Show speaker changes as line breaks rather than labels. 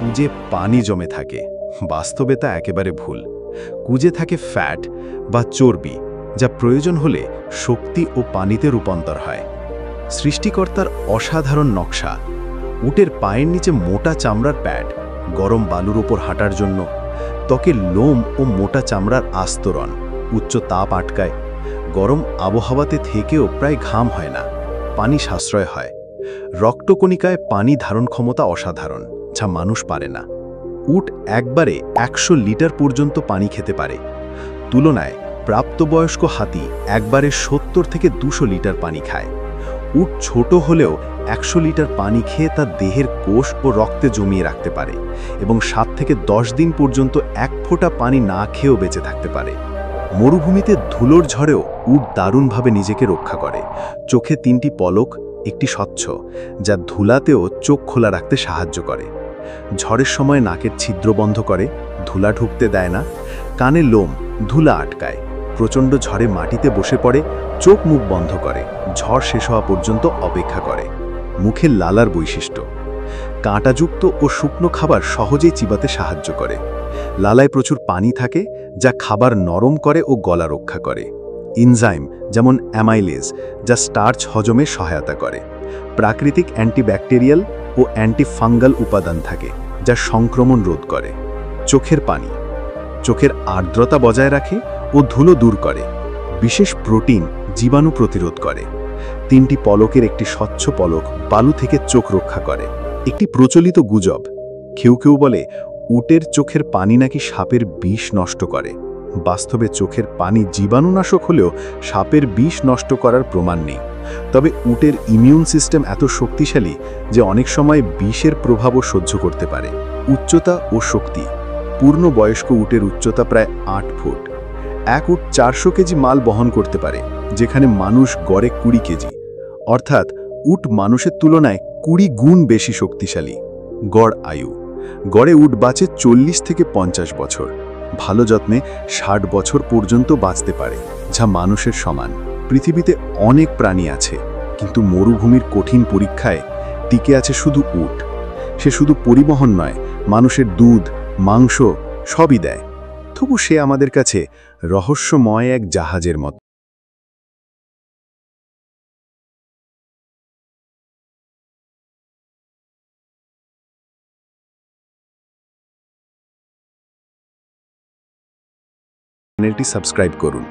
কুঁজে পানি জমে থাকে। বাস্তবে তা একেবারে ভুল। কুঁজে থাকে ফ্যাট বা চর্বি, যা প্রয়োজন হলে শক্তি ও পানিতে রূপান্তর হয়। সৃষ্টিকর্তার অসাধারণ নকশা। উটের পায়ের নিচে মোটা চামড়ার প্যাড, গরম বালুর ওপর হাঁটার জন্য। ত্বকের লোম ও মোটা চামড়ার আস্তরণ, উচ্চ তাপ আটকায়। গরম আবহাওয়াতে থেকেও প্রায় ঘাম হয় না, পানি সাশ্রয় হয়। রক্তকণিকায় পানি ধারণ ক্ষমতা অসাধারণ, যা মানুষ পারে না। উট একবারে ১০০ লিটার পর্যন্ত পানি খেতে পারে। তুলনায় প্রাপ্তবয়স্ক হাতি একবারে ৭০ থেকে ২০০ লিটার পানি খায়। উট ছোট হলেও ১০০ লিটার পানি খেয়ে তার দেহের কোষ ও রক্তে জমিয়ে রাখতে পারে এবং ৭ থেকে ১০ দিন পর্যন্ত এক ফোঁটা পানি না খেয়েও বেঁচে থাকতে পারে। মরুভূমিতে ধুলোর ঝড়েও উট দারুণভাবে নিজেকে রক্ষা করে। চোখে ৩টি পলক, একটি স্বচ্ছ, যা ধুলাতেও চোখ খোলা রাখতে সাহায্য করে। ঝড়ের সময় নাকের ছিদ্র বন্ধ করে, ধুলা ঢুকতে দেয় না। কানে লোম, ধুলা আটকায়। প্রচণ্ড ঝড়ে মাটিতে বসে পড়ে, চোখ মুখ বন্ধ করে, ঝড় শেষ হওয়া পর্যন্ত অপেক্ষা করে। মুখের লালার বৈশিষ্ট্য: কাঁটাযুক্ত ও শুকনো খাবার সহজেই চিবাতে সাহায্য করে। লালায় প্রচুর পানি থাকে, যা খাবার নরম করে ও গলা রক্ষা করে। এনজাইম যেমন অ্যামাইলেজ, যা স্টার্চ হজমে সহায়তা করে। প্রাকৃতিক অ্যান্টিব্যাকটেরিয়াল ও অ্যান্টিফাঙ্গাল উপাদান থাকে, যা সংক্রমণ রোধ করে। চোখের পানি চোখের আর্দ্রতা বজায় রাখে ও ধুলো দূর করে। বিশেষ প্রোটিন জীবাণু প্রতিরোধ করে। ৩টি পলকের একটি স্বচ্ছ পলক বালু থেকে চোখ রক্ষা করে। একটি প্রচলিত গুজব, কেউ কেউ বলে উটের চোখের পানি নাকি সাপের বিষ নষ্ট করে। বাস্তবে চোখের পানি জীবাণুনাশক হলেও সাপের বিষ নষ্ট করার প্রমাণ নেই। তবে উটের ইমিউন সিস্টেম এত শক্তিশালী যে অনেক সময় বিষের প্রভাবও সহ্য করতে পারে। উচ্চতা ও শক্তি: পূর্ণবয়স্ক উটের উচ্চতা প্রায় ৮ ফুট। এক উট ৪০০ কেজি মাল বহন করতে পারে, যেখানে মানুষ গড়ে ২০ কেজি। অর্থাৎ উট মানুষের তুলনায় ২০ গুণ বেশি শক্তিশালী। গড় আয়ু: গড়ে উট বাঁচে ৪০ থেকে ৫০ বছর। ভালো যত্নে ৬০ বছর পর্যন্ত বাঁচতে পারে, যা মানুষের সমান। পৃথিবীতে অনেক প্রাণী আছে, কিন্তু মরুভূমির কঠিন পরীক্ষায় টিকে আছে শুধু উট। সে শুধু পরিবহন নয়, মানুষের দুধ, মাংস সবই দেয়। তবু সে আমাদের কাছে রহস্যময় এক জাহাজের মতো। চ্যানেলটি সাবস্ক্রাইব করুন।